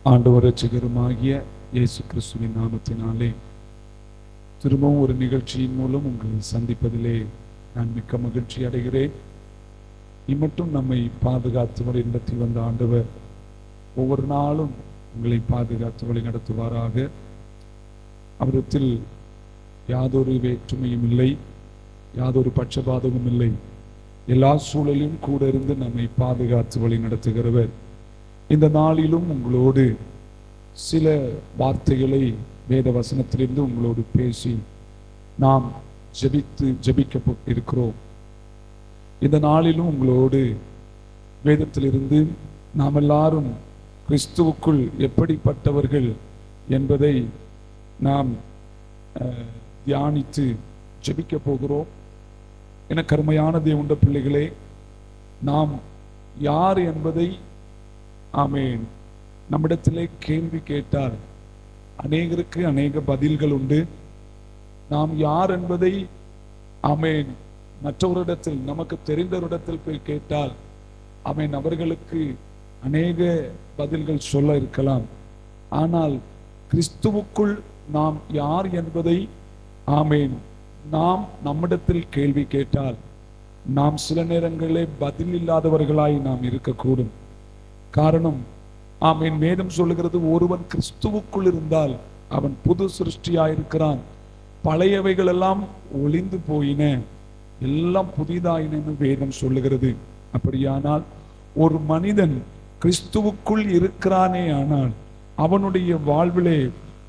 ஆண்டவர் இரட்சகருமாகிய இயேசு கிறிஸ்துவின் நாமத்தினாலே திரும்பவும் ஒரு நிகழ்ச்சியின் மூலம் உங்களை சந்திப்பதிலே நான் மிக்க மகிழ்ச்சி அடைகிறேன். இம்மட்டும் நம்மை பாதுகாத்து வழி நடத்தி வந்த ஆண்டவர் ஒவ்வொரு நாளும் உங்களை பாதுகாத்து வழி நடத்துவாராக. அவரிடத்தில் யாதொரு வேற்றுமையும் இல்லை, யாதொரு பட்சபாதமும் இல்லை. எல்லா சூழலிலும் கூட இருந்து நம்மை பாதுகாத்து வழி நடத்துகிறவர். இந்த நாளிலும் உங்களோடு சில வார்த்தைகளை வேத வசனத்திலிருந்து உங்களோடு பேசி நாம் ஜெபிக்க இருக்கிறோம். இந்த நாளிலும் உங்களோடு வேதத்திலிருந்து நாம் எல்லாரும் கிறிஸ்துவுக்குள் எப்படிப்பட்டவர்கள் என்பதை நாம் தியானித்து ஜெபிக்க போகிறோம். என கருமையான தேவனுடைய பிள்ளைகளே, நாம் யார் என்பதை ஆமென் நம்மிடத்திலே கேள்வி கேட்டால் அநேகருக்கு அநேக பதில்கள் உண்டு. நாம் யார் என்பதை ஆமென் மற்றவரிடத்தில், நமக்கு தெரிந்தவரிடத்தில் போய் கேட்டால் ஆமென் அவர்களுக்கு அநேக பதில்கள் சொல்ல இருக்கலாம். ஆனால் கிறிஸ்துவுக்குள் நாம் யார் என்பதை ஆமென் நாம் நம்மிடத்தில் கேள்வி கேட்டால் நாம் சில நேரங்களிலே பதில் இல்லாதவர்களாய் நாம் இருக்கக்கூடும். காரணம் ஆமென் வேதம் சொல்லுகிறது, ஒருவன் கிறிஸ்துவுக்குள் இருந்தால் அவன் புது சிருஷ்டியாயிருக்கிறான், பழையவைகள் எல்லாம் ஒளிந்து போயின, எல்லாம் புதிதாயினு வேதம் சொல்லுகிறது. அப்படியானால் ஒரு மனிதன் கிறிஸ்துவுக்குள் இருக்கிறானே ஆனால் அவனுடைய வாழ்விலே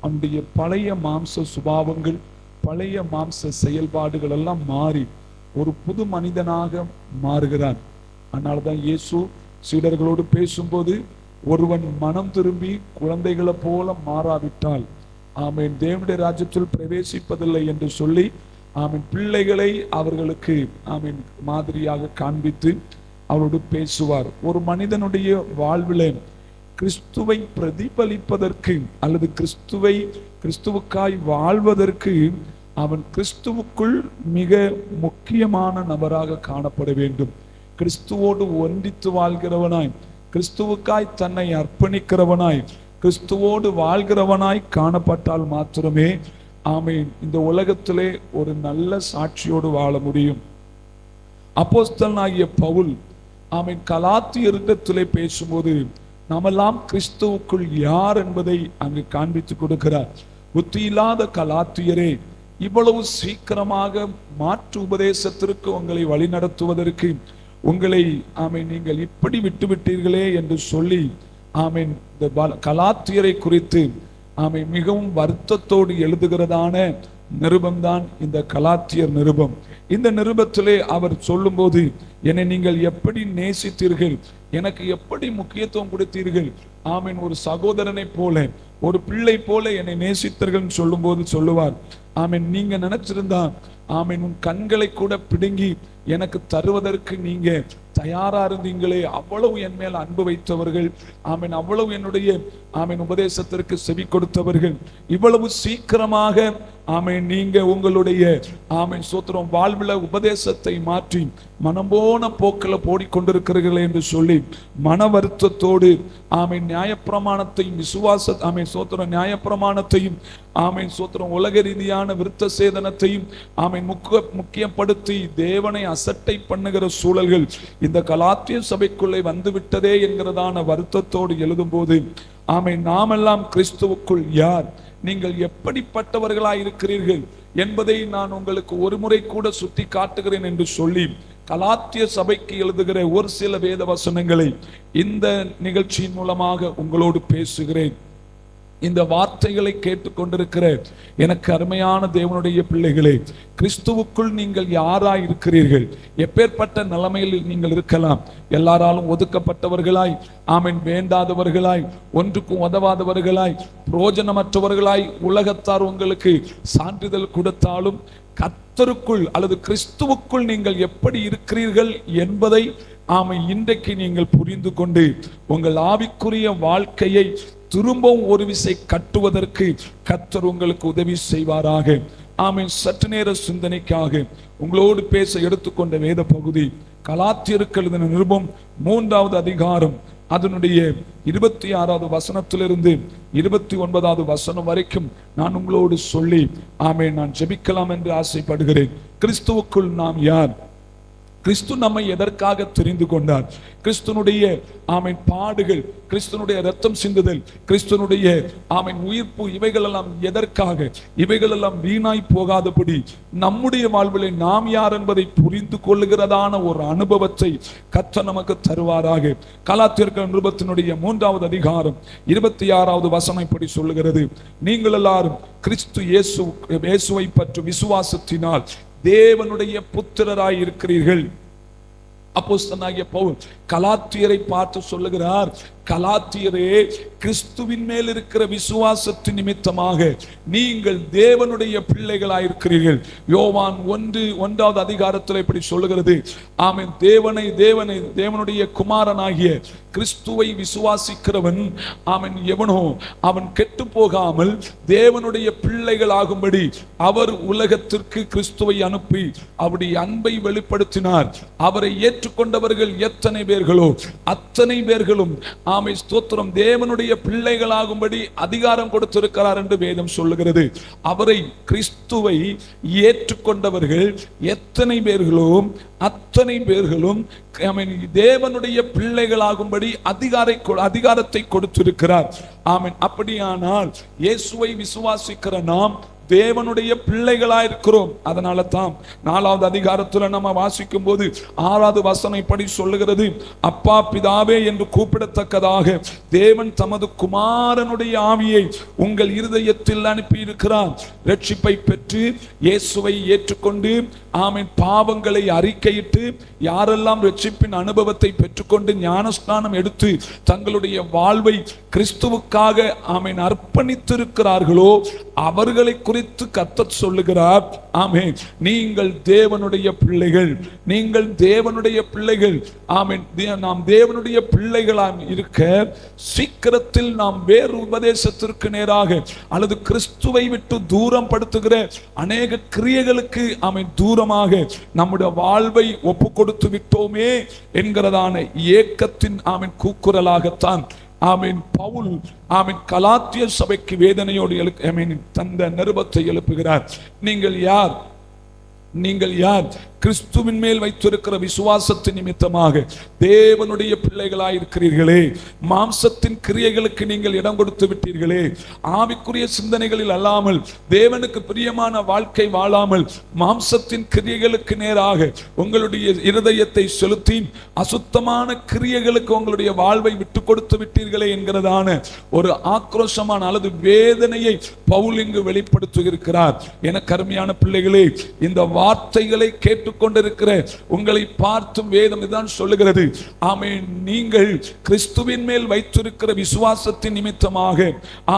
அவனுடைய பழைய மாம்ச சுபாவங்கள், பழைய மாம்ச செயல்பாடுகள் எல்லாம் மாறி ஒரு புது மனிதனாக மாறுகிறான். அதனால்தான் இயேசு சீடர்களோடு பேசும்போது, ஒருவன் மனம் திரும்பி குழந்தைகளை போல மாறாவிட்டால் ஆமென் தேவனுடைய ராஜ்யத்தில் பிரவேசிப்பதில்லை என்று சொல்லி ஆமென் பிள்ளைகளை அவர்களுக்கு ஆமென் மாதிரியாக காண்பித்து அவரோடு பேசுவார். ஒரு மனிதனுடைய வாழ்விலே கிறிஸ்துவை பிரதிபலிப்பதற்கு அல்லது கிறிஸ்துவுக்காய் வாழ்வதற்கு அவன் கிறிஸ்துவுக்குள் மிக முக்கியமான நபராக காணப்பட வேண்டும். கிறிஸ்துவோடு ஒன்றித்து வாழ்கிறவனாய், கிறிஸ்துவுக்காய் தன்னை அர்ப்பணிக்கிறவனாய், கிறிஸ்துவோடு வாழ்கிறவனாய் காணப்பட்டால் மாத்திரமே ஆமென் இந்த உலகத்திலே ஒரு நல்ல சாட்சியோடு வாழ முடியும். அப்போஸ்தலனாகிய பவுல் ஆமென் கலாத்தியரிடத்திலே பேசும்போது நாமெல்லாம் கிறிஸ்துவுக்குள் யார் என்பதை அங்கு காண்பித்து கொடுக்கிறார். புத்தி இல்லாத கலாத்தியரே, இவ்வளவு சீக்கிரமாக மாற்று உபதேசத்திற்கு உங்களை வழிநடத்துவதற்கு உங்களை ஆமென் நீங்கள் இப்படி விட்டுவிட்டீர்களே என்று சொல்லி ஆமென் இந்த கலாத்தியரை குறித்து ஆமென் மிகவும் வருத்தத்தோடு எழுதுகிறதான நிருபம்தான் இந்த கலாத்தியர் நிருபம். இந்த நிருபத்திலே அவர் சொல்லும்போது, என்னை நீங்கள் எப்படி நேசித்தீர்கள், எனக்கு எப்படி முக்கியத்துவம் கொடுத்தீர்கள், ஆமென் ஒரு சகோதரனை போல, ஒரு பிள்ளை போல என்னை நேசித்தீர்கள் சொல்லும்போது சொல்லுவார், ஆமென் நீங்க நினைச்சிருந்தா ஆமென் உன் கண்களை கூட பிடுங்கி எனக்கு தருவதற்கு நீங்க தயாரா இருந்தீங்களே, அவ்வளவு என் மேல் அன்பு வைத்தவர்கள், ஆமென் அவ்வளவு என்னுடைய ஆமென் உபதேசத்திற்கு செவி கொடுத்தவர்கள், இவ்வளவு சீக்கிரமாக ஆமென் நீங்க உங்களுடைய ஆமென் சோத்திரம் வாழ்வுல உபதேசத்தை மாற்றி மனம் போன போக்கில் போடிக்கொண்டிருக்கிறீர்கள் என்று சொல்லி மன வருத்தத்தோடு ஆமென் நியாயப்பிரமாணத்தையும் விசுவாச ஆமென் சோத்திரம் நியாயப்பிரமாணத்தையும் ஆமென் சோத்திரம் உலக ரீதியான விருத்த சேதனத்தையும் ஆமென் முக்கியப்படுத்தி தேவனை அசட்டை பண்ணுகிற சூழல்கள் இந்த கலாத்திய சபைக்குள்ளே வந்துவிட்டதே என்கிறதான வருத்தத்தோடு எழுதும் போது ஆமென் நாமெல்லாம் கிறிஸ்துவுக்குள் யார், நீங்கள் எப்படிப்பட்டவர்களாய் இருக்கிறீர்கள் என்பதை நான் உங்களுக்கு ஒரு முறை கூட சுட்டி காட்டுகிறேன் என்று சொல்லி கலாத்திய சபைக்கு எழுதுகிற ஒரு சில வேத வசனங்களை இந்த நிகழ்ச்சியின் மூலமாக உங்களோடு பேசுகிறேன். இந்த வார்த்தைகளை கேட்டுக்கொண்டிருக்கிற எனக்கு அருமையான தேவனுடைய பிள்ளைகளே, கிறிஸ்துவுக்குள் நீங்கள் யாராய் இருக்கிறீர்கள், எப்பேற்பட்ட நிலைமையில் நீங்கள் இருக்கலாம். எல்லாராலும் ஒதுக்கப்பட்டவர்களாய், ஆமென் வேண்டாதவர்களாய், ஒன்றுக்கும் உதவாதவர்களாய், பிரயோஜனமற்றவர்களாய் உலகத்தார் உங்களுக்கு சான்றிதழ் கொடுத்தாலும் கர்த்தருக்குள் அல்லது கிறிஸ்துவுக்குள் நீங்கள் எப்படி இருக்கிறீர்கள் என்பதை ஆமென் இன்றைக்கு நீங்கள் புரிந்து கொண்டு உங்கள் ஆவிக்குரிய வாழ்க்கையை திரும்பவும் ஒரு விசை கட்டுவதற்கு கர்த்தர் உங்களுக்கு உதவி செய்வாராக. ஆமென். சற்று நேர சிந்தனைக்காக உங்களோடு பேச எடுத்துக்கொண்ட வேத பகுதி கலாத்தியருக்கு எழுதின நிருபம் 3வது அதிகாரம் அதனுடைய 26வது வசனத்திலிருந்து 29வது வசனம் வரைக்கும் நான் உங்களோடு சொல்லி ஆமென் நான் ஜெபிக்கலாம் என்று ஆசைப்படுகிறேன். கிறிஸ்துவுக்குள் நாம் யார்? கிறிஸ்து நம்மை எதற்காக தெரிந்து கொண்டார்? கிறிஸ்துனுடைய ஆமென் பாடுகள், கிறிஸ்துனுடைய ரத்தம் சிந்துதல், கிறிஸ்துனுடைய ஆமென் உயிர்ப்பு, இவைகளெல்லாம் எதற்காக? இவைகளெல்லாம் வீணாய் போகாதபடி நம்முடைய வாழ்விலே நாம் யார் என்பதை புரிந்து கொள்ளுகிறதான ஒரு அனுபவத்தை கர்த்தர் நமக்கு தருவாராக. கலாத்தியர்கள் நிருபத்தினுடைய 3வது அதிகாரம் 26வது வசனம் இப்படி சொல்லுகிறது, நீங்கள் எல்லாரும் கிறிஸ்து இயேசுவை பற்றி விசுவாசத்தினால் தேவனுடைய புத்திரராய் இருக்கிறீர்கள். அப்போஸ்தலனாகிய பவுல் கலாத்தியரை பார்த்து சொல்லுகிறார், கலாத்தியரே, கிறிஸ்துவின் மேல் இருக்கிற விசுவாசத்தின் நிமித்தமாக நீங்கள் தேவனுடைய பிள்ளைகளாயிருக்கிறீர்கள். யோவான் 1வது அதிகாரத்தில் இப்படி சொல்லுகிறது, ஆமென், தேவனுடைய குமாரனாகிய கிறிஸ்துவை விசுவாசிக்கிறவன் ஆமென் எவனோ அவன் கெட்டு போகாமல் தேவனுடைய பிள்ளைகளாகும்படி அவர் உலகத்திற்கு கிறிஸ்துவை அனுப்பி அவருடைய அன்பை வெளிப்படுத்தினார். அவரை ஏற்றுக்கொண்டவர்கள் எத்தனை பேர்களோ அத்தனை பேர்களும் ஆமென் ஸ்தோத்திரம் தேவனுடைய பிள்ளைகளாகும்படி அதிகாரம் கொடுத்திருக்கிறார் என்று வேதம் சொல்லுகிறது. அவரை கிறிஸ்துவை ஏற்றுக்கொண்டவர்கள் எத்தனை பேர்களோ அத்தனை பேர்களும் தேவனுடைய பிள்ளைகளாகும்படி அதிகாரத்தை கொடுத்திருக்கிறார். ஆமென். அப்படியானால் இயேசுவை விசுவாசிக்கிற நாம் தேவனுடைய பிள்ளைகளாயிருக்கிறோம். அதனால தான் 4வது அதிகாரத்துல நம்ம வாசிக்கும் போது 6வது வசனம் இப்படி சொல்லுகிறது, அப்பா பிதாவே என்று கூப்பிடத்தக்கதாக தேவன் தமது குமாரனுடைய ஆவியை உங்கள் இருதயத்தில் அனுப்பி இருக்கிறார். ரட்சிப்பை பெற்று இயேசுவை ஏற்றுக்கொண்டு ஆமென் பாவங்களை அறிக்கையிட்டு யாரெல்லாம் ரட்சிப்பின் அனுபவத்தை பெற்றுக்கொண்டு ஞானஸ்நானம் எடுத்து தங்களுடைய வாழ்வை கிறிஸ்துவுக்காக ஆமென் அர்ப்பணித்திருக்கிறார்களோ அவர்களை குறித்து கர்த்தர் சொல்லுகிறார், ஆமென், நீங்கள் தேவனுடைய பிள்ளைகள், நீங்கள் தேவனுடைய பிள்ளைகள். ஆமென். நாம் தேவனுடைய பிள்ளைகளாக இருக்க சீக்கிரத்தில் நாம் வேறு உபதேசத்திற்கு நேராக அல்லது கிறிஸ்துவை விட்டு தூரம் படுத்துகிற அநேக கிரியைகளுக்கு ஆமென் தூரமாக நம்முடைய வாழ்வை ஒப்பு கொடுத்து விட்டோமே என்கிறதான ஏக்கத்தின் ஆமென் கூக்குரலாகத்தான் ஆமென் பவுல் ஆமென் கலாத்திய சபைக்கு வேதனையோடு ஆமென் தந்த நிருபத்தை எழுப்புகிறார். நீங்கள் யார்? நீங்கள் யார்? கிறிஸ்துவின் மேல் வைத்திருக்கிற விசுவாசத்தின் நிமித்தமாக தேவனுடைய பிள்ளைகளாயிருக்கிறீர்களே. மாம்சத்தின் கிரியைகளுக்கு நீங்கள் இடம் கொடுத்து விட்டீர்களே. ஆவிக்குரிய சிந்தனைகளில் அல்லாமல் தேவனுக்கு பிரியமான வாழ்க்கை வாழாமல் மாம்சத்தின் கிரியைகளுக்கு நேராக உங்களுடைய இருதயத்தை செலுத்தி அசுத்தமான கிரியைகளுக்கு உங்களுடைய வாழ்வை விட்டு கொடுத்து விட்டீர்களே என்கிறதான ஒரு ஆக்ரோஷமான அல்லது வேதனையை பவுல் இங்கு வெளிப்படுத்துகிறார். என கருமையான பிள்ளைகளே, இந்த வார்த்தைகளை கேட்டு கொண்டிருக்கிற உங்களை பார்த்தும் வேதம் இதுதான் சொல்லுகிறது, ஆமென், நீங்கள் கிறிஸ்துவின் மேல் வைத்திருக்கிற விசுவாசத்தின் நிமித்தமாக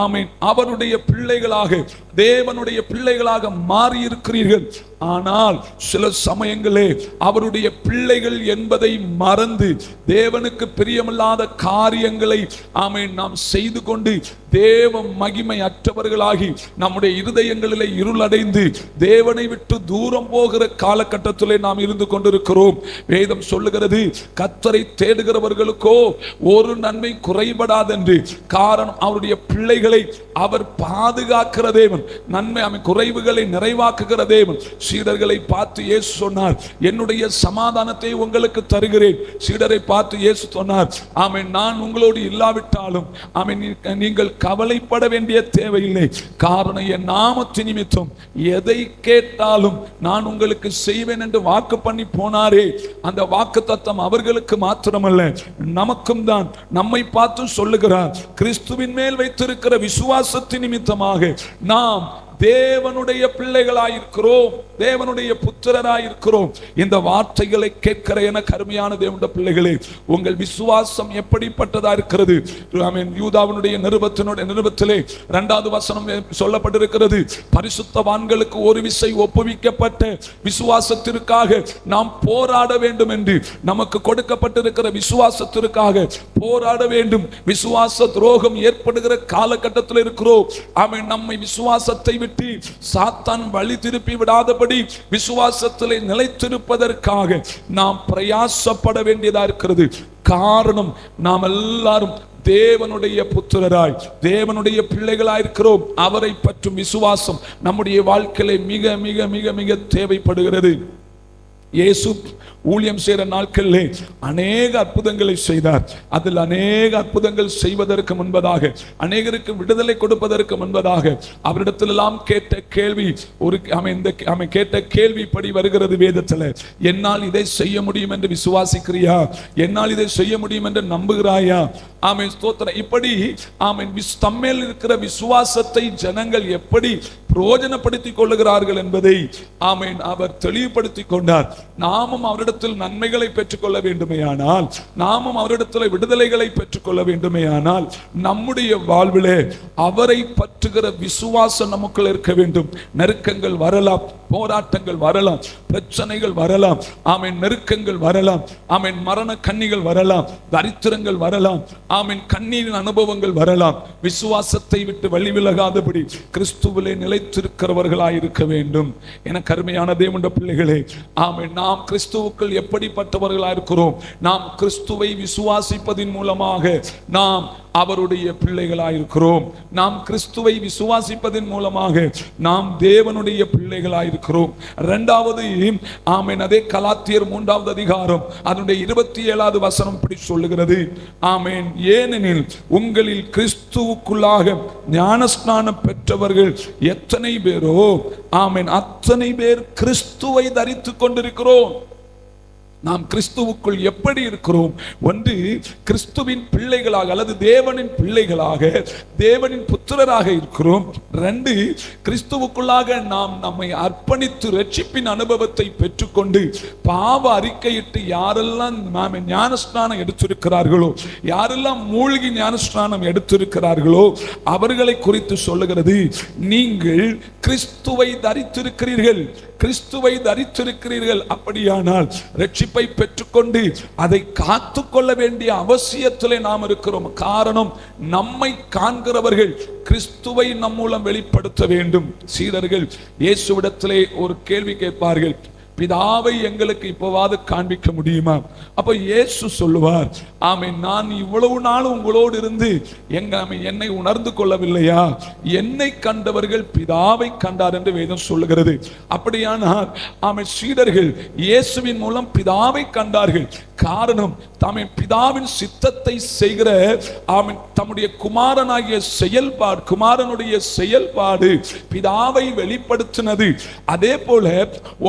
ஆமென் அவருடைய பிள்ளைகளாக தேவனுடைய பிள்ளைகளாக மாறி இருக்கிறீர்கள். ஆனால் சில சமயங்களே அவருடைய பிள்ளைகள் என்பதை மறந்து தேவனுக்கு பிரியமில்லாத காரியங்களை ஆமென் நாம் செய்து கொண்டு தேவ மகிமை அற்றவர்களாகி நம்முடைய இருதயங்களிலே இருளடைந்து தேவனை விட்டு தூரம் போகிற காலகட்டத்திலே நாம் இருந்து கொண்டிருக்கிறோம். வேதம் சொல்லுகிறது, கர்த்தரை தேடுகிறவர்களுக்கோ ஒரு நன்மை குறைபடாதென்று. காரணம், அவருடைய பிள்ளைகளை அவர் பாதுகாக்கிற தேவன், நன்மை குறைவுகளை நிறைவாக்குகிற தேவன். சீடர்களை பார்த்து இயேசு சொன்னார், என்னுடைய சமாதானத்தை உங்களுக்கு தருகிறேன். சீடரை பார்த்து இயேசு சொன்னார், ஆமென், நான் உங்களோடு இல்லாவிட்டாலும் ஆமென் நீங்கள் கவலைப்பட வேண்டிய தேவையில்லை. காரணம், என் நாமத்தின் நிமித்தம் எதை கேட்டாலும் நான் உங்களுக்கு செய்வேன் என்று வாக்கு பண்ணி போனாரே, அந்த வாக்கு தத்தம் அவர்களுக்கு மாத்திரமல்ல நமக்கும் தான். நம்மை பார்த்து சொல்லுகிறார், கிறிஸ்துவின் மேல் வைத்திருக்கிற விசுவாசத்தின் நிமித்தமாக நாம் தேவனுடைய பிள்ளைகளாயிருக்கிறோம், தேவனுடைய புத்திரராயிருக்கிறோம். இந்த வார்த்தைகளை கேட்கிற என கருமையான தேவனுடைய பிள்ளைகளே, உங்கள் விசுவாசம் எப்படிப்பட்டதா இருக்கிறது? யூதாவினுடைய நிருபத்திலே 2வது வசனம் சொல்லப்பட்டிருக்கிறது, பரிசுத்தவான்களுக்கு ஒரு விசை ஒப்புவிக்கப்பட்ட விசுவாசத்திற்காக நாம் போராட வேண்டும் என்று, நமக்கு கொடுக்கப்பட்டிருக்கிற விசுவாசத்திற்காக போராட வேண்டும். விசுவாச துரோகம் ஏற்படுகிற காலகட்டத்தில் இருக்கிறோம். ஆமென். நம்மை விசுவாசத்தை விட்டு விட்டு சாத்தான் வழி திருப்பி விடாதபடி விசுவாசத்திலே நிலைத்திருப்பதற்காக நாம் பிரயாசப்பட வேண்டியதா இருக்கிறது. காரணம், நாம் எல்லாரும் தேவனுடைய புத்திரராய் தேவனுடைய பிள்ளைகளாய் இருக்கிறோம். அவரை பற்றும் விசுவாசம் நம்முடைய வாழ்க்கையிலே மிக மிக மிக மிக தேவைப்படுகிறது. இயேசு ஊழியம் செய்கிற நாட்களிலே அநேக அற்புதங்களை செய்தார். அதில் அநேக அற்புதங்கள் செய்வதற்கு முன்பதாக, அநேகருக்கு விடுதலை கொடுப்பதற்கு முன்பதாக அவரிடத்திலெல்லாம் கேட்ட கேள்வி கேட்ட கேள்விப்படி வருகிறது வேதத்தில். என்னால் இதை செய்ய முடியும் என்று விசுவாசிக்கிறியா? என்னால் இதை செய்ய முடியும் என்று நம்புகிறாயா? ஆமென், ஸ்தோத்திரம். இப்படி ஆமென், தம்மேல் இருக்கிற விசுவாசத்தை ஜனங்கள் எப்படி பிரயோஜனப்படுத்திக் கொள்ளுகிறார்கள் என்பதை ஆமென் அவர் தெளிவுபடுத்திக் கொண்டார். நாமும் அவரிடத்தில் நன்மைகளை பெற்றுக்கொள்ள வேண்டுமேயானால், நாமும் அவரிடத்தில் விடுதலைகளை பெற்றுக்கொள்ள வேண்டுமேயானால், நம்முடைய வாழ்விலே அவரை பற்றுகிற விசுவாசம் நமக்குள் இருக்க வேண்டும். நெருக்கங்கள் வரலாம், போராட்டங்கள் வரலாம், பிரச்சனைகள் வரலாம், ஆமென், நெருக்கங்கள் வரலாம், ஆமென், மரண கண்ணிகள் வரலாம், தரித்திரங்கள் வரலாம், ஆமென், கண்ணீரின் அனுபவங்கள் வரலாம். விசுவாசத்தை விட்டு வழி விலகாதபடி கிறிஸ்துவிலே நிலைத்திருக்கிறவர்களாயிருக்க வேண்டும். என கருமையான தேவனுடைய பிள்ளைகளே, ஆமென், நாம் கிறிஸ்துவுக்குள் எப்படிப்பட்டவர்களாக இருக்கிறோம்? நாம் கிறிஸ்துவை விசுவாசிப்பதின் மூலமாக நாம் அவருடைய பிள்ளைகளாயிருக்கிறோம். நாம் கிறிஸ்துவை விசுவாசிப்பதன் மூலமாக நாம் தேவனுடைய பிள்ளைகளாயிருக்கிறோம். இரண்டாவது, ஆமென், அதே கலாத்தியர் 3வது அதிகாரம் அதனுடைய 27வது வசனம் இப்படி சொல்லுகிறது. ஆமென், ஏனெனில் உங்களில் கிறிஸ்துவுக்குள்ளாக ஞானஸ்நானம் பெற்றவர்கள் எத்தனை பேரோ, ஆமென், அத்தனை பேர் கிறிஸ்துவை தரித்துக் கொண்டிருக்கிறோம். நாம் கிறிஸ்துவுக்குள் எப்படி இருக்கிறோம்? ஒன்று, கிறிஸ்துவின் பிள்ளைகளாக அல்லது தேவனின் பிள்ளைகளாக, தேவனின் புத்திரராக இருக்கிறோம். ரெண்டு, கிறிஸ்துவுக்குள்ளாக நாம் நம்மை அர்ப்பணித்து ரட்சிப்பின் அனுபவத்தை பெற்றுக்கொண்டு பாவ அறிக்கையிட்டு யாரெல்லாம் ஞானஸ்நானம் எடுத்திருக்கிறார்களோ, யாரெல்லாம் மூழ்கி ஞானஸ்நானம் எடுத்திருக்கிறார்களோ அவர்களை குறித்து சொல்லுகிறது. நீங்கள் கிறிஸ்துவை தரித்திருக்கிறீர்கள், கிறிஸ்துவை தரித்திருக்கிறீர்கள். அப்படியானால் ரட்சிப்பை பெற்றுக்கொண்டு அதை காத்துக்கொள்ள வேண்டிய அவசியத்திலே நாம் இருக்கிறோம். காரணம், நம்மை காண்கிறவர்கள் கிறிஸ்துவை நம் மூலம் வெளிப்படுத்த வேண்டும். சீடர்கள் இயேசுவிடத்திலே ஒரு கேள்வி கேட்பார்கள், பிதாவை எங்களுக்கு இப்போவாது காண்பிக்க முடியுமா? அப்ப இயேசு சொல்லுவார், ஆமென், நான் இவ்வளவு நாள் உங்களோடு இருந்து என்னை உணர்ந்து கொள்ளவில்லையா? என்னை கண்டவர்கள் பிதாவை கண்டார் என்று வேதம் சொல்லுகிறது. அப்படியானால் ஆமென், சீடர்கள் இயேசுவின் மூலம் பிதாவை கண்டார்கள். காரணம், தாமே பிதாவின் சித்தத்தை செய்கிற ஆமென் தம்முடைய குமாரனாகிய செயல்பாடு, குமாரனுடைய செயல்பாடு பிதாவை வெளிப்படுத்தினது. அதே போல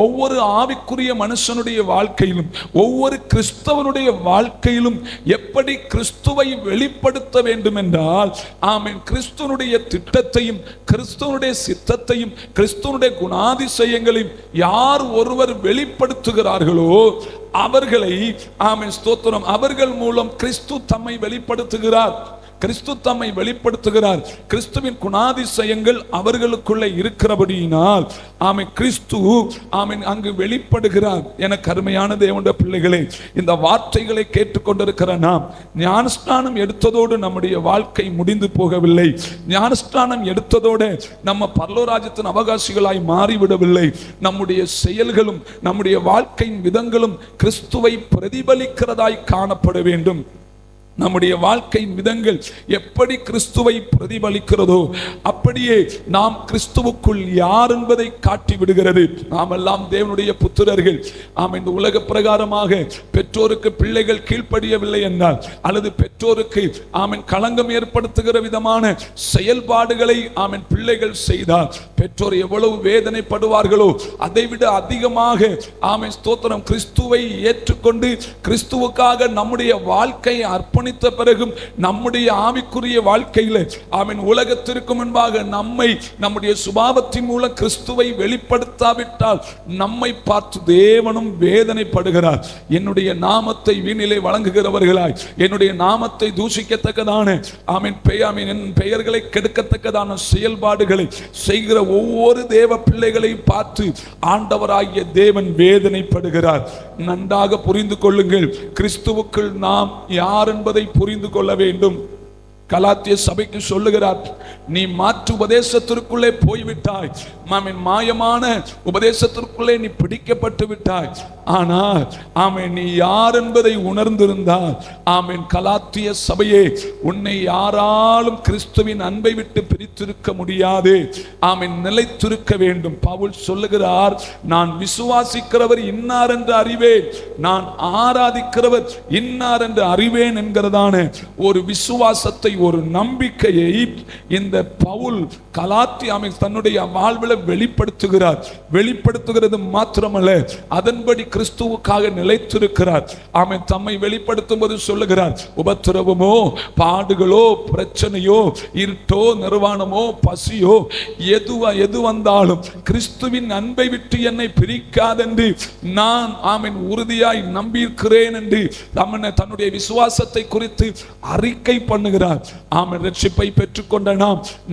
ஒவ்வொரு ஆவிக்குரிய மனுஷனுடைய வாழ்க்கையிலும், ஒவ்வொரு கிறிஸ்தவனுடைய வாழ்க்கையிலும் எப்படி கிறிஸ்துவை வெளிப்படுத்த வேண்டும் என்றால், ஆமென், கிறிஸ்துவனுடைய திட்டத்தையும் கிறிஸ்துவனுடைய சித்தத்தையும் கிறிஸ்துவனுடைய குணாதிசயங்களையும் யார் ஒருவர் வெளிப்படுத்துகிறார்களோ அவர்களை, ஆமென், ஸ்தோத்திரம், அவர்கள் மூலம் கிறிஸ்து தம்மை வெளிப்படுத்துகிறார். கிறிஸ்து தம்மை வெளிப்படுத்துகிறார். கிறிஸ்துவின் குணாதிசயங்கள் அவர்களுக்குள்ளே இருக்கிறபடியினால் ஆமென், கிறிஸ்து ஆமென் அங்கு வெளிப்படுகிறார். என கருமையான தேவனுடைய பிள்ளைகளே, இந்த வார்த்தைகளை கேட்டுக்கொண்டிருக்கிற நாம் ஞானஸ்நானம் எடுத்ததோடு நம்முடைய வாழ்க்கை முடிந்து போகவில்லை. ஞானஸ்நானம் எடுத்ததோடு நம்ம பரலோராஜ்யத்தின் அவகாசிகளாய் மாறிவிடவில்லை. நம்முடைய செயல்களும் நம்முடைய வாழ்க்கையின் விதங்களும் கிறிஸ்துவை பிரதிபலிக்கிறதாய் காணப்பட வேண்டும். நம்முடைய வாழ்க்கை விதங்கள் எப்படி கிறிஸ்துவை பிரதிபலிக்கிறதோ அப்படியே நாம் கிறிஸ்துவுக்குள் யார் என்பதை காட்டி விடுகிறது. நாம் எல்லாம் தேவனுடைய புத்திரர்கள். ஆம், இந்த உலக பிரகாரமாக பெற்றோருக்கு பிள்ளைகள் கீழ்ப்படியவில்லை என்றால், அல்லது பெற்றோருக்கு ஆமென் களங்கம் ஏற்படுத்துகிற விதமான செயல்பாடுகளை ஆமென் பிள்ளைகள் செய்தால் பெற்றோர் எவ்வளவு வேதனைப்படுவார்களோ அதைவிட அதிகமாக ஆமென், ஸ்தோத்திரம், கிறிஸ்துவை ஏற்றுக்கொண்டு கிறிஸ்துவுக்காக நம்முடைய வாழ்க்கையை அர்ப்பணி பிறகும் நம்முடைய ஆவிக்குரிய வாழ்க்கையில் ஆமென் உலகத்திற்கு முன்பாக நம்மை நம்முடைய சுபாவத்தின் மூலம் கிறிஸ்துவை வெளிப்படுத்தாவிட்டால் நம்மை பார்த்து தேவனும் வேதனைப்படுகிறார். என்னுடைய நாமத்தை வீணிலே வழங்குகிறவர்களாய், என்னுடைய நாமத்தை தூஷிக்கத்தக்கதான ஆமென் பெயர்களை கெடுக்கத்தக்கதான செயல்பாடுகளை செய்கிற ஒவ்வொரு தேவ பிள்ளைகளையும் பார்த்து ஆண்டவராகிய தேவன் வேதனைப்படுகிறார். நன்றாக புரிந்து கொள்ளுங்கள், கிறிஸ்துவுக்குள் நாம் யார் என்பதை புரிந்து கொள்ள வேண்டும். கலாத்திய சபைக்கு சொல்லுகிறார், நீ மாற்று உபதேசத்திற்குள்ளே போய்விட்டாய், மாயமான உபதேசத்திற்குள்ளே நீ பிடிக்கப்பட்டு விட்டாய். ஆனால் ஆமென், நீ யார் என்பதை உணர்ந்திருந்தால், ஆமென், கலாத்திய சபையே, உன்னை யாராலும் கிறிஸ்துவின் அன்பை விட்டு பிரித்திருக்க முடியாது. ஆமென், நிலைத்திருக்க வேண்டும். பவுல் சொல்லுகிறார், நான் விசுவாசிக்கிறவர் இன்னார் என்று அறிவேன், நான் ஆராதிக்கிறவர் இன்னார் என்று அறிவேன் என்கிறதான ஒரு விசுவாசத்தை, ஒரு நம்பிக்கையை இந்த பவுல் கலாத்திய தன்னுடைய வாழ்வில் வெளிப்படுத்துகிறார். வெளிப்படுத்துகிறது மாத்திரமல்ல, அதன்படி கிறிஸ்துவுக்காக நிலைத்திருக்கிறார். ஆமென். தம்மை வெளிப்படுத்தும் போது சொல்லுகிறார், உபத்திரவமோ, பாடுகளோ, பிரச்சனையோ, இருட்டோ, நிர்வாணமோ, பசியோ, எது வந்தாலும் கிறிஸ்துவின் அன்பை விட்டு என்னை பிரிக்காதென்று நான் ஆமென் உறுதியாய் நம்பியிருக்கிறேன் என்று தன்னுடைய விசுவாசத்தை குறித்து அறிக்கை பண்ணுகிறார். ஆமென். ரட்சிப்பை பெற்றுக்கொண்ட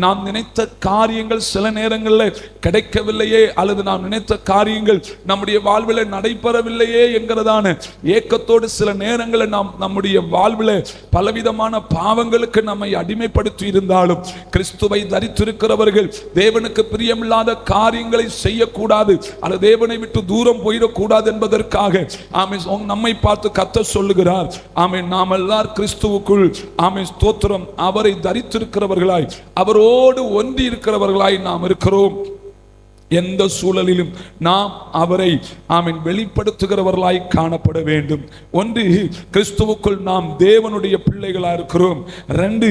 நாம் நினைத்த காரியங்கள் சில நேரங்களில் கிடைக்கவில்லையே, அல்லது நாம் நினைத்த காரியங்கள் நம்முடைய வாழ்வில் நடைபெறவில்லையே என்கிறதான ஏக்கத்தோடு சில நேரங்களில் நாம் நம்முடைய வாழ்வில் பலவிதமான பாவங்களுக்கு நம்மை அடிமைப்படுத்தி இருந்தாலும், கிறிஸ்துவை தரித்திருக்கிறவர்கள் தேவனுக்கு பிரியமில்லாத காரியங்களை செய்யக்கூடாது, அல்லது தேவனை விட்டு தூரம் போயிடக்கூடாது என்பதற்காக ஆமென் நம்மை பார்த்து கர்த்தர் சொல்லுகிறார், ஆமென், நாம் எல்லாரும் கிறிஸ்துவுக்குள் ஆமென் ஸ்தோத்திரம் அவரை தரித்திருக்கிறவர்களாய், அவரோடு ஒன்றி இருக்கிறவர்களாய் நாம் இருக்கிறோம். எந்த சூழலிலும் நாம் அவரை ஆமென் வெளிப்படுத்துகிறவர்களாய் காணப்பட வேண்டும். ஒன்று, கிறிஸ்துவுக்குள் நாம் தேவனுடைய பிள்ளைகளாக இருக்கிறோம். ரெண்டு,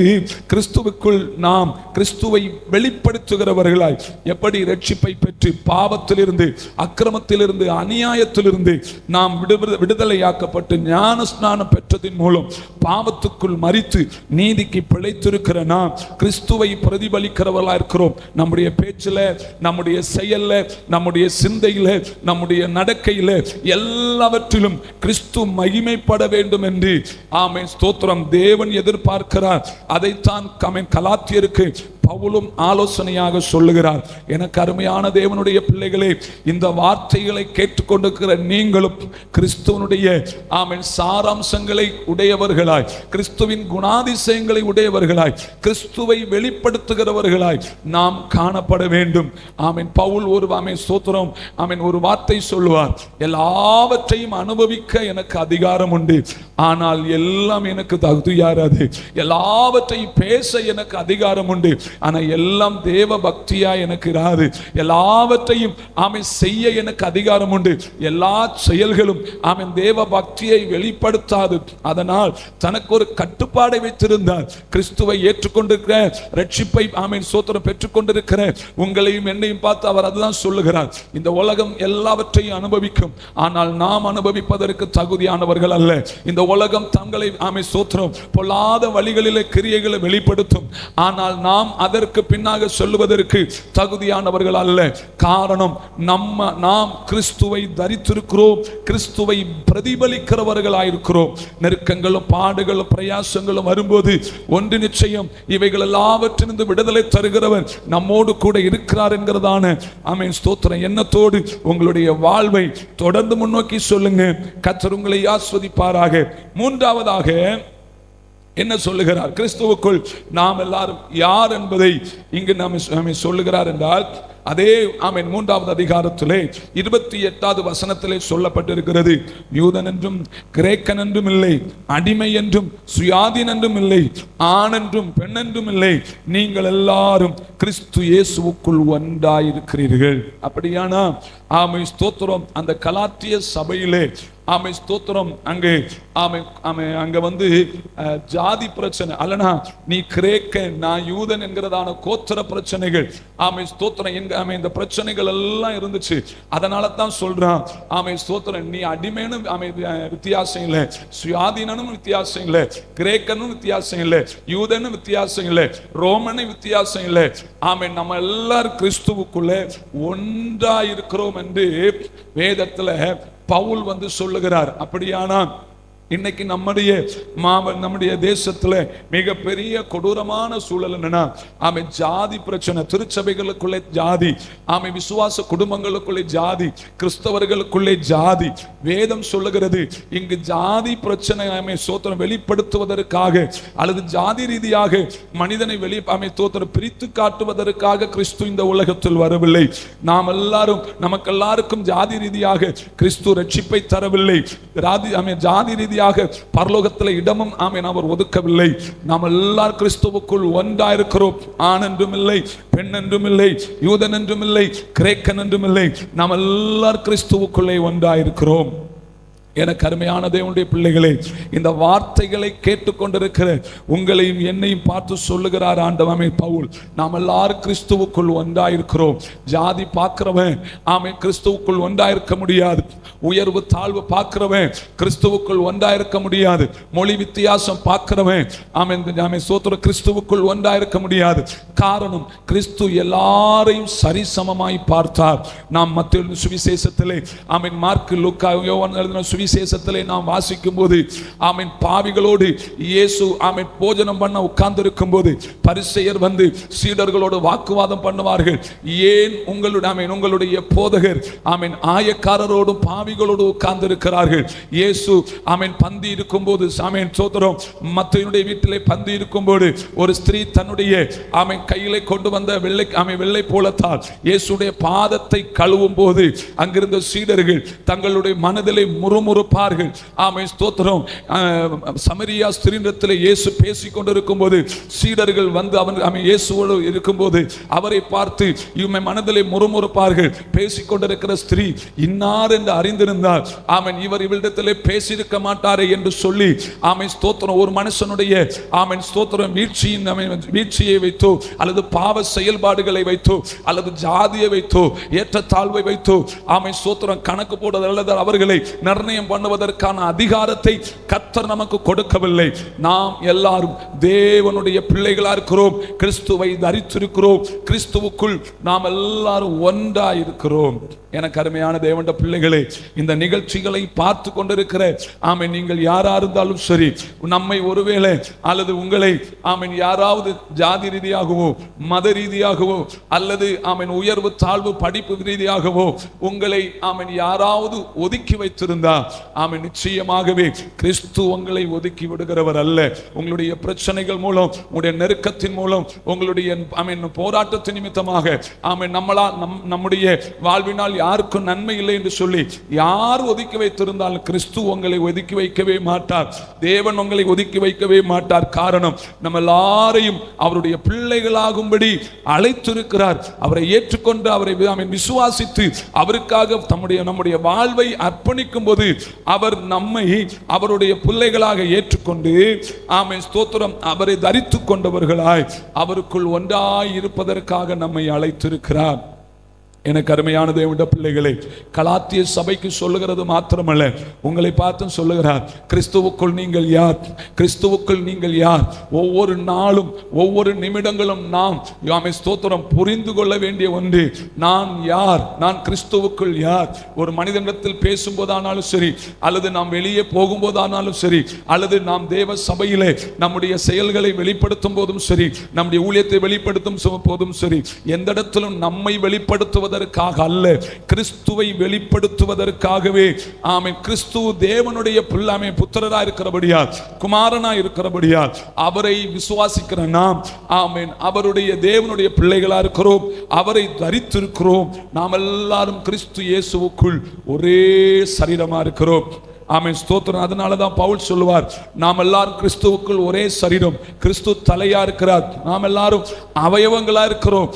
கிறிஸ்துவுக்குள் நாம் கிறிஸ்துவை வெளிப்படுத்துகிறவர்களாய், எப்படி ரட்சிப்பை பெற்று பாவத்திலிருந்து, அக்கிரமத்திலிருந்து, அநியாயத்திலிருந்து நாம் விடுதலையாக்கப்பட்டு ஞான ஸ்நானம் பெற்றதின் மூலம் பாவத்துக்குள் மரித்து நீதிக்கு பிழைத்திருக்கிற நாம் கிறிஸ்துவை பிரதிபலிக்கிறவர்களாக இருக்கிறோம். நம்முடைய பேச்சில், நம்முடைய நம்முடைய சிந்தையில, நம்முடைய நடக்கையில, எல்லாவற்றிலும் கிறிஸ்து மகிமைப்பட வேண்டும் என்று ஆமென் ஸ்தோத்திரம் தேவன் எதிர்பார்க்கிறார். அதைத்தான் கலாத்தியருக்கு பவுலும் ஆலோசனையாக சொல்லுகிறார். எனக்கு அருமையான தேவனுடைய பிள்ளைகளே, இந்த வார்த்தைகளை கேட்டுக்கொண்டிருக்கிற நீங்களும் கிறிஸ்துவனுடைய ஆமென் சாராம்சங்களை உடையவர்களாய், கிறிஸ்துவின் குணாதிசயங்களை உடையவர்களாய், கிறிஸ்துவை வெளிப்படுத்துகிறவர்களாய் நாம் காணப்பட வேண்டும். ஆமென். பவுல் ஒரு ஆமென் ஸ்தோத்திரம் ஆமென் ஒரு வார்த்தை சொல்லுவார், எல்லாவற்றையும் அனுபவிக்க எனக்கு அதிகாரம் உண்டு, ஆனால் எல்லாம் எனக்கு தகுதியாராது. எல்லாவற்றையும் பேச எனக்கு அதிகாரம் உண்டு, ஆனா எல்லாம் தேவ பக்தியா எனக்கு இராது. எல்லாவற்றையும் ஆமென் செய்ய எனக்கு அதிகாரம் உண்டு, எல்லா செயல்களும் ஆமென் தேவ பக்தியை வெளிப்படுத்தாது. அதனால் தனக்கு ஒரு கட்டுப்பாடை வைத்திருந்தார். கிறிஸ்துவை ஏற்றுக்கொண்டிருக்கிற, ரட்சிப்பை ஆமென் ஸ்தோத்திரம் பெற்றுக்கொண்டிருக்கிற உங்களையும் என்னையும் பார்த்து அவர் அதுதான் சொல்லுகிறார், இந்த உலகம் எல்லாவற்றையும் அனுபவிக்கும், ஆனால் நாம் அனுபவிப்பதற்கு தகுதியானவர்கள் அல்ல. இந்த உலகம் தங்களை ஆமென் ஸ்தோத்திரம் பொல்லாத வழிகளிலே கிரியைகளை வெளிப்படுத்தும், ஆனால் நாம் அதற்கு பின்னாக சொல்லுவதற்கு தகுதியானவர்கள் அல்ல. காரணம், நாம் கிறிஸ்துவை தரித்திருக்கிறோம், கிறிஸ்துவை பிரதிபலிக்கிறவர்களாயிருக்கிறோம். நெருக்கங்களும் பாடுகளும் பிரயாசங்களும் வரும்போது ஒன்று நிச்சயம், இவைகள் எல்லாவற்றிலிருந்து விடுதலை தருகிறவர் நம்மோடு கூட இருக்கிறார் என்கிறதான ஆமென் ஸ்தோத்திரம் எண்ணத்தோடு உங்களுடைய வாழ்வை தொடர்ந்து முன்னோக்கி சொல்லுங்க. கர்த்தர் உங்களை ஆசீர்வதிப்பாராக. மூன்றாவதாக என்ன சொல்லுகிறார்? கிறிஸ்துவுக்குள் நாம் எல்லாரும் யார் என்பதை இங்கு நாம் சொல்லுகிறார் என்றால், அதே ஆமென் 3வது அதிகாரத்திலே 28வது வசனத்திலே சொல்லப்பட்டிருக்கிறது, யூதன் என்றும் கிரேக்கன் என்றும் இல்லை, அடிமை என்றும் சுயாதீன் என்றும் இல்லை, ஆண் என்றும் பெண் என்றும் இல்லை, நீங்கள் எல்லாரும் கிறிஸ்து இயேசுவுக்குள் ஒன்றாயிருக்கிறீர்கள். அப்படியானா ஆமென் ஸ்தோத்திரம் அந்த கலாத்திய சபையிலே ஆமென் ஸ்தோத்திரம் அங்க வந்து ஜாதி பிரச்சனை அல்லனா, நீ கிரேக்கன் நான் யூதன் என்கிறதான கோத்திர பிரச்சனைகள் ஆமென் ஸ்தோத்திரம் இந்த பிரச்சனைகள் எல்லாம் இருந்துச்சு. அதனால தான் சொல்றான் ஆமென் ஸ்தோத்திரம், நீ அடிமைன்னு வித்தியாசம் இல்லை, சுயாதீனனும் வித்தியாசம் இல்லை, கிரேக்கனும் வித்தியாசம் இல்லை, யூதனும் வித்தியாசம் இல்லை, ரோமனு வித்தியாசம் இல்லை, ஆமென் நம்ம எல்லாரும் கிறிஸ்துவுக்குள்ள ஒன்றா இருக்கிறோம் என்று வேதத்துல பவுல் வந்து சொல்லுகிறார். அப்படியானா இன்னைக்கு நம்முடைய தேசத்துல மிகப்பெரிய கொடூரமான சூழல் என்னன்னா, ஆமை ஜாதி பிரச்சனை, திருச்சபைகளுக்குள்ளே ஜாதி, ஆமை விசுவாச குடும்பங்களுக்குள்ளே ஜாதி, கிறிஸ்தவர்களுக்குள்ளே ஜாதி. வேதம் சொல்லுகிறது, இங்கு ஜாதி பிரச்சனை ஆமை சோத்திரம் வெளிப்படுத்துவதற்காக அல்லது ஜாதி ரீதியாக மனிதனை பிரித்து காட்டுவதற்காக கிறிஸ்து இந்த உலகத்தில் வரவில்லை. நமக்கெல்லாருக்கும் ஜாதி ரீதியாக கிறிஸ்து ரட்சிப்பை தரவில்லை. ஜாதி ரீதியாக பரலோகத்தில் இடமும் அவர் ஒதுக்கவில்லை. நாம் எல்லாரும் கிறிஸ்துவுக்குள் ஒன்றாயிருக்கிறோம். ஆண் என்றும் இல்லை, பெண் என்றும் இல்லை, யூதன் என்றும் இல்லை, கிரேக்கன் என்றும் இல்லை. நாம் எல்லாரும் கிறிஸ்துவுக்குள்ளே ஒன்றாயிருக்கிறோம். எனக்கு அருமையான தேவனுடைய பிள்ளைகளே, இந்த வார்த்தைகளை கேட்டுக்கொண்டிருக்கிற உங்களையும் என்னையும் பார்த்து சொல்லுகிறார் ஆண்டவமே பவுல், நாம் எல்லாரும் கிறிஸ்துவுக்குள் ஒன்றாயிருக்கிறோம். ஜாதி பார்க்கிறவன் கிறிஸ்துவுக்குள் ஒன்றாயிருக்க முடியாது. உயர்வு தாழ்வு பார்க்கிறவன் கிறிஸ்துவுக்குள் ஒன்றாயிருக்க முடியாது. மொழி வித்தியாசம் பார்க்கிறவன் சோத்திர கிறிஸ்துவுக்குள் ஒன்றாயிருக்க முடியாது. காரணம், கிறிஸ்து எல்லாரையும் சரிசமமாய் பார்த்தார். நாம் மத்தேயு சுவிசேஷத்திலே மார்க் லூக்கா யோவான் எழுதின சுவிசேஷத்திலே நாம் வாசிக்கும் போது பாவிகளோடு இயேசு போஜனம் பண்ண உட்கார்ந்து இருக்கும் போது பரிசேயர் வந்து சீடர்களோடு வாக்குவாதம் பண்ணுவார்கள். ஏன் உங்களுடைய போதகர் ஆயக்காரரோடும் பாவிகளோடு உட்கார்ந்து இருக்கிறார்கள்? இயேசு பந்தி இருக்கும் போது சோத்திரம் மத்தேயுடைய வீட்டிலே பந்தி இருக்கும் போது ஒரு ஸ்திரீ தன்னுடைய கையிலே கொண்டு வந்த வெள்ளை போலத்தால் இயேசுடைய பாதத்தை கழுவும் போது அங்கிருந்த சீடர்கள் தங்களுடைய மனதிலே முறுமுறுப்பார்கள். ஸ்தோத்திரம். சமரியா ஸ்திரீனிடத்தில் இயேசு பேசிக் கொண்டிருக்கும் போது சீடர்கள் வந்து இயேசுவோடு இருக்கும்போது அவரை பார்த்து மனதிலே முறுமுறுப்பார்கள். பேசிக் கொண்டிருக்கிற ஸ்திரீ இன்னார் என்று அறிந்திருந்தார் இவர் இவரிடத்திலே பேசியிருக்க மாட்டாரே என்று சொல்லி ஸ்தோத்திரம் ஒரு மனுஷனுடைய ஸ்தோத்திரம் வீழ்ச்சியை வைத்தோ அல்லது பாவ செயல்பாடுகளை வைத்தோ அல்லது ஜாதியை வைத்தோ ஏற்றத்தாழ்வை வைத்தோ ஸ்தோத்திரம் கணக்கு போடுவது அல்லது அவர்களை நிர்ணயம் பண்ணுவதற்கான அதிகாரத்தை கர்த்தர் நமக்கு கொடுக்கவில்லை. நாம் எல்லாரும் தேவனுடைய பிள்ளைகளா இருக்கிறோம். கிறிஸ்துவை தரித்திருக்கிறோம். கிறிஸ்துவுக்குள் நாம் எல்லாரும் ஒன்றாயிருக்கிறோம். எனக்கு அருமையான தேவனுடைய பிள்ளைகளே, இந்த நிகழ்ச்சிகளை பார்த்து கொண்டிருக்கிற நீங்கள் யாரா இருந்தாலும் சரி, நம்மை ஒருவேளை அல்லது உங்களை யாராவது ஜாதி ரீதியாகவோ மத ரீதியாகவோ அல்லது உயர்வு தாழ்வு படிப்பு ரீதியாகவோ உங்களை யாராவது ஒதுக்கி வைத்திருந்தா நிச்சயமாகவே கிறிஸ்து உங்களை ஒதுக்கி விடுகிறவர் அல்ல. உங்களுடைய பிரச்சனைகள் மூலம், உங்களுடைய நெருக்கத்தின் மூலம், உங்களுடைய போராட்டத்தின் நிமித்தமாக நம்முடைய வாழ்வினால் யாருக்கும் நன்மை இல்லை என்று சொல்லி யார் ஒதுக்கி வைத்திருந்தாலும் கிறிஸ்து உங்களை ஒதுக்கி வைக்கவே மாட்டார். தேவன் உங்களை ஒதுக்கி வைக்கவே மாட்டார். காரணம், நம்ம எல்லாரையும் அவருடைய பிள்ளைகளாகும்படி அழைத்திருக்கிறார். அவரை ஏற்றுக்கொண்டு அவரை விசுவாசித்து அவருக்காக நம்முடைய வாழ்வை அர்ப்பணிக்கும் போது அவர் நம்மை அவருடைய பிள்ளைகளாக ஏற்றுக்கொண்டு ஸ்தோத்திரம் அவரை தரித்துக் கொண்டவர்களாய் அவருக்குள் ஒன்றாய் இருப்பதற்காக நம்மை அழைத்திருக்கிறார். எனக்கு அருமையான தேவனுடைய பிள்ளைகளே, கலாத்திய சபைக்கு சொல்லுகிறது மாத்திரமல்ல, உங்களை பார்த்து சொல்லுகிறார், கிறிஸ்துவுக்குள் நீங்கள் யார்? கிறிஸ்துவுக்குள் நீங்கள் யார்? ஒவ்வொரு நாளும் ஒவ்வொரு நிமிடங்களும் நாம் ஸ்தோத்திரம் புரிந்து கொள்ள வேண்டிய ஒன்று, நான் யார்? நான் கிறிஸ்துவுக்குள் யார்? ஒரு மனிதனிடத்தில் பேசும்போதானாலும் சரி, அல்லது நாம் வெளியே போகும்போதானாலும் சரி, அல்லது நாம் தேவ சபையிலே நம்முடைய செயல்களை வெளிப்படுத்தும் போதும் சரி, நம்முடைய ஊழியத்தை வெளிப்படுத்தும் போதும் சரி, எந்த இடத்திலும் நம்மை வெளிப்படுத்துவது அல்ல, கிறிஸ்துவை வெளிப்படுத்துவதற்காகவே. கிறிஸ்து தேவனுடைய பிள்ளை புத்திரராய் இருக்கிறபடியால், குமாரனாய் இருக்கிறபடியால் அவரை விசுவாசிக்கிற நாம் அவருடைய தேவனுடைய பிள்ளைகளா இருக்கிறோம். அவரை தரித்திருக்கிறோம். நாம் எல்லாரும் கிறிஸ்து இயேசுவுக்குள் ஒரே சரீரமா இருக்கிறோம். ஸ்தோத்திரம். அதனாலதான் பவுல் சொல்லுவார், நாம் எல்லாரும் கிறிஸ்துவுக்குள் ஒரே சரீரம். கிறிஸ்து தலையா இருக்கிறார், நாம் எல்லாரும் அவயவங்களா இருக்கிறோம்.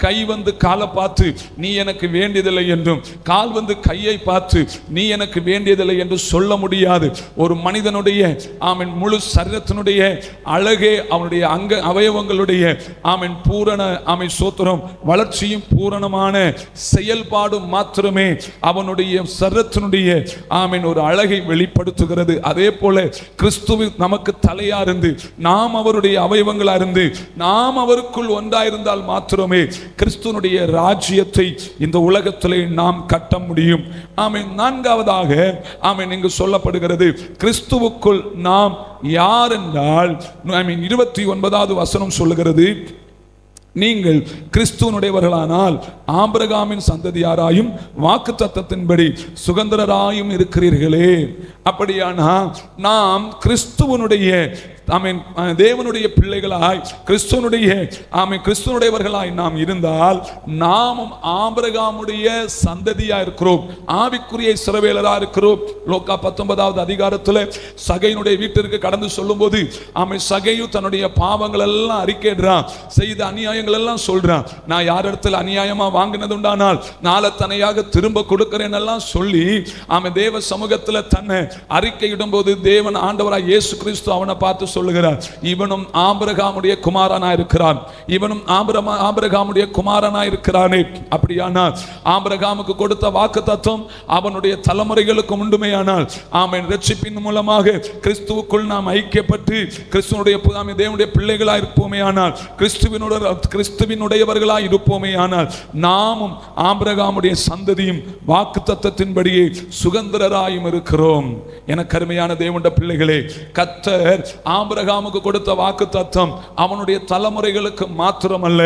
கை வந்து காலை பார்த்து நீ எனக்கு வேண்டியதில்லை என்றும், கால் வந்து கையை பார்த்து நீ எனக்கு வேண்டியதில்லை என்று சொல்ல முடியாது. ஒரு மனிதனுடைய முழு சரீரத்தினுடைய அழகே அவனுடைய அவயவங்களுடைய பூரண ஸ்தோத்திரம் வளர்ச்சியும் பூரணமான செயல்பாடும் மாத்திரமே அவனுடைய சரீரத்தினுடைய ஒரு அழகை வெளிப்படுத்துகிறது. அதே போல கிறிஸ்துவ நமக்கு தலையா இருந்து நாம் அவருடைய அவயவங்களா இருந்து நாம் அவருக்குள் ஒன்றாயிருந்தால் மாத்திரமே கிறிஸ்துவனுடைய ராஜ்யத்தை இந்த உலகத்திலே நாம் கட்ட முடியும். ஆமென். நான்காவதாக ஆமென் இங்கு சொல்லப்படுகிறது, கிறிஸ்துவுக்குள் நாம் யார் என்றால் 29வது வசனம் சொல்லுகிறது, நீங்கள் கிறிஸ்துவனுடையவர்களானால் ஆபிரகாமின் சந்ததியாராயும் வாக்குத்தத்தத்தின்படி சுதந்திரராயும் இருக்கிறீர்களே. அப்படியானா நாம் கிறிஸ்துவனுடைய தேவனுடைய பிள்ளைகளாய் கிறிஸ்துவனுடையவர்களாய் நாம் இருந்தால் நாமும் ஆபிரகாமுடைய சந்ததியா இருக்கிறோம், ஆவிக்குரிய இஸ்ரவேலரா இருக்கிறோம். லோக்கா 19வது அதிகாரத்தில் சகையினுடைய வீட்டிற்கு கடந்து சொல்லும் போது சகையு தன்னுடைய பாவங்கள் எல்லாம் அறிக்கையிடுறான், செய்த அநியாயங்கள் எல்லாம் சொல்றான். நான் யார் இடத்துல அநியாயமா வாங்கினது உண்டானால் நாளத்தனையாக திரும்ப கொடுக்கிறேன் எல்லாம் சொல்லி தேவ சமூகத்தில் தன்னை அறிக்கையிடும் போது தேவன் ஆண்டவராய் இயேசு கிறிஸ்து அவனை பார்த்து சொல்லுகிறார், இவனும் ஆபிரகாமுடைய குமாரனா இருக்கிறான், இவனும் ஆபிரகாமுடைய குமாரனா இருக்கிறானே. அப்படியானால் ஆபிரகாமுக்கு கொடுத்த வாக்குத்தத்தம் அவனுடைய தலைமுறைகளுக்கு உண்டுமேயானால் ஆமென் ரட்சிப்பின் மூலமாக கிறிஸ்துவுக்குள் நாம் ஐக்கியப்பட்டு கிறிஸ்துவனுடைய தேவனுடைய பிள்ளைகளாய் இருப்போமேயானால், கிறிஸ்துவினுடையவர்களாய் இருப்போமேயானால் நாமும் ஆபிரகாமுடைய சந்ததியும் வாக்குத்தத்தத்தின்படியே சுதந்திரராயும் இருக்கிறோம். எனக்கு அருமையான தேவனுடைய பிள்ளைகளே, கர்த்தர் ஆபிரகாமுக்கு கொடுத்த வாக்குத்தத்தம் அவனுடைய தலைமுறைகளுக்கு மாத்திரமல்ல,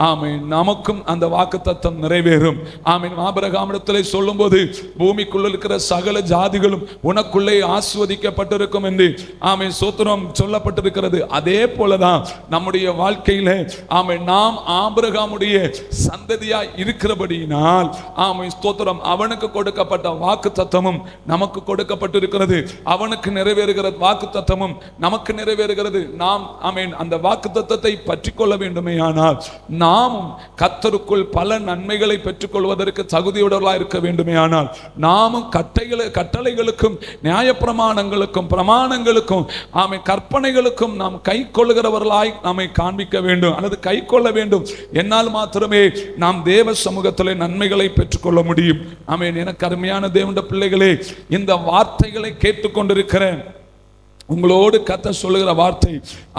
ஆமென் நமக்கும் அந்த வாக்குத்தத்தம் நிறைவேறும். ஆமென். ஆபிரகாமிடத்திலே சொல்லும்போது பூமிக்குள்ள இருக்கிற சகல ஜாதிகளும் உனக்குள்ளே ஆசீர்வதிக்கப்பட்டிருக்கும் என்று ஆமென் ஸ்தோத்திரம் சொல்லப்பட்டிருக்கிறது. அதே போலதான் நம்முடைய வாழ்க்கையில ஆமென் நாம் ஆபிரகாமுடைய சந்ததியாய் இருக்கிறபடியினால் ஆமென் ஸ்தோத்திரம் அவனுக்கு கொடுக்கப்பட்ட வாக்குத்தத்தமும் நமக்கு கொடுக்கப்பட்டிருக்கிறது. அவனுக்கு நிறைவேறுகிற வாக்குத்தத்தமும் நமக்கு நிறைவேறுகிறது. நாம் ஆமென் அந்த வாக்குத்தத்தத்தை பற்றிக்கொள்ள வேண்டுமேயானால் நாமும் கர்த்தருக்குள் பல நன்மைகளை பெற்றுக்கொள்வதற்கு தகுதியுடையவர்களாய் இருக்க வேண்டுமேயானால் நாமும் கட்டளைகளுக்கும் நியாயப்பிரமாணங்களுக்கும் பிரமாணங்களுக்கும் ஆமென் கற்பனைகளுக்கும் நாம் கை கொள்ளுகிறவர்களாய் நம்மை காண்பிக்க வேண்டும் அல்லது கை கொள்ள வேண்டும். என்னால் மாத்திரமே நாம் தேவ சமூகத்திலே நன்மைகளை பெற்றுக்கொள்ள முடியும். ஆமென். எனக்கு அருமையான தேவனுடைய பிள்ளைகளே, இந்த வார்த்தைகளை கேட்டுக்கொண்டிருக்கிறேன் உங்களோடு கர்த்தர் சொல்லுகிற வார்த்தை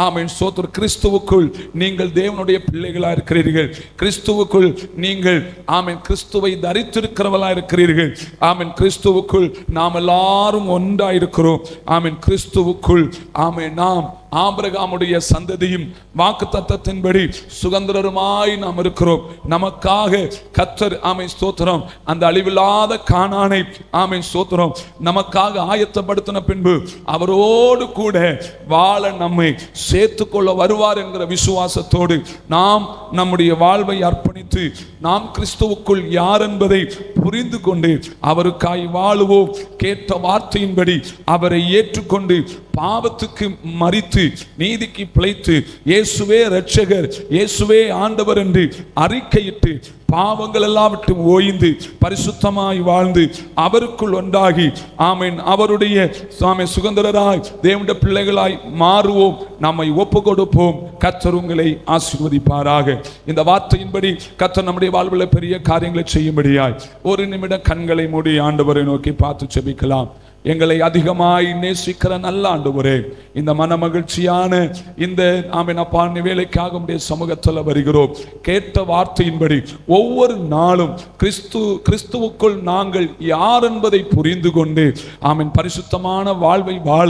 ஆமென் ஸ்தோத்திரம், கிறிஸ்துவுக்குள் நீங்கள் தேவனுடைய பிள்ளைகளா இருக்கிறீர்கள், கிறிஸ்துவுக்குள் நீங்கள் ஆமென் கிறிஸ்துவை தரித்திருக்கிறவர்களா இருக்கிறீர்கள். ஆமென். கிறிஸ்துவுக்குள் நாம் எல்லாரும் ஒன்றாயிருக்கிறோம். ஆமென். கிறிஸ்துவுக்குள் ஆமென் நாம் ஆபிரகாமுடைய சந்ததியும் வாக்குத்தத்தத்தின்படி சுதந்திரருமாய் நாம் இருக்கிறோம். நமக்காக கர்த்தர் ஆமென் ஸ்தோத்திரம் அந்த அழிவில்லாத கானானை ஆமென் ஸ்தோத்திரம் நமக்காக ஆயத்தப்படுத்தின பின்பு அவரோடு கூட வாழ நம்மை சேர்த்துக்கொள்ள வருவார் என்கிற விசுவாசத்தோடு நாம் நம்முடைய வாழ்வை அர்ப்பணித்து நாம் கிறிஸ்துவுக்குள் யார் என்பதை புரிந்து கொண்டு அவருக்காய் வாழுவோம். கேட்ட வார்த்தையின்படி அவரை ஏற்றுக்கொண்டு பாவத்துக்கு மரித்து நீதிக்கு பிழைத்து இயேசுவே இரட்சகர் இயேசுவே ஆண்டவர் என்று அறிக்கையிட்டு பாவங்கள் எல்லாவற்றும் ஓய்ந்து பரிசுத்தமாய் வாழ்ந்து அவருக்குள் ஒன்றாகி ஆமென் அவருடைய சுதந்திரராய் தேவனுடைய பிள்ளைகளாய் மாறுவோம். நம்மை ஒப்பு கொடுப்போம். கர்த்தர் உங்களை ஆசீர்வதிப்பாராக. இந்த வார்த்தையின்படி கர்த்தர் நம்முடைய வாழ்வில் பெரிய காரியங்களை செய்யும்படியாய் ஒரு நிமிடம் கண்களை மூடி ஆண்டவரை நோக்கி பார்த்து ஜெபிக்கலாம். எங்களை அதிகமாய் நேசிக்கிற நல்ல ஆண்டவரே, இந்த மன மகிழ்ச்சியான இந்த ஆமென் அப்பா வேலைக்காக உம்முடைய சமூகத்தில் வருகிறோம். கேட்ட வார்த்தையின்படி ஒவ்வொரு நாளும் கிறிஸ்துவுக்குள் நாங்கள் யார் என்பதை புரிந்து கொண்டு ஆமென் பரிசுத்தமான வாழ்வை வாழ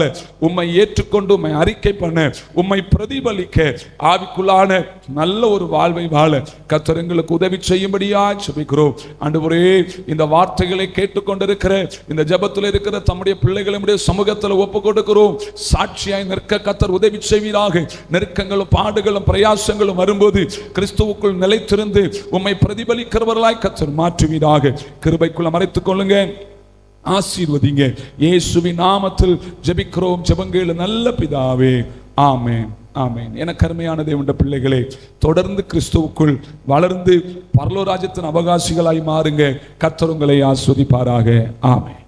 உம்மை ஏற்றுக்கொண்டு உம்மை அறிக்கை பண்ண உம்மை பிரதிபலிக்க ஆவிக்குள்ளான நல்ல ஒரு வாழ்வை வாழ கர்த்தர் எங்களுக்கு உதவி செய்யும்படியா ஜெபிக்கிறோம். ஆண்டவரே, இந்த வார்த்தைகளை கேட்டுக்கொண்டிருக்கிற இந்த ஜெபத்தில் இருக்கிற தம்முடைய பிள்ளைகளுடைய சமூகத்தில் ஒப்பு கொடுக்கிறோம். சாட்சியாய் நிற்க கர்த்தர் உதவி செய்வீராக. நெருக்கங்களும் பாடுகளும் பிரயாசங்களும் வரும்போது கிறிஸ்துவுக்குள் நிலைத்திருந்து உம்மை பிரதிபலிக்கிறவர்களாய் கர்த்தர் மாற்றுவீராக. கிருபைக்குள்ள மறைத்துக் கொள்ளுங்க, ஆசீர்வதிங்க. இயேசுவின் நாமத்தில் ஜெபிக்கிறோம் ஜெபங்கள் நல்ல பிதாவே, ஆமென் ஆமென். எனக்கு அருமையான தேவனுடைய பிள்ளைகளே, தொடர்ந்து கிறிஸ்துவுக்குள் வளர்ந்து பரலோக ராஜ்யத்தின் அவகாசிகளாய் மாறுங்க. கர்த்தர் உங்களை ஆசீர்வதிப்பாராக. ஆமென்.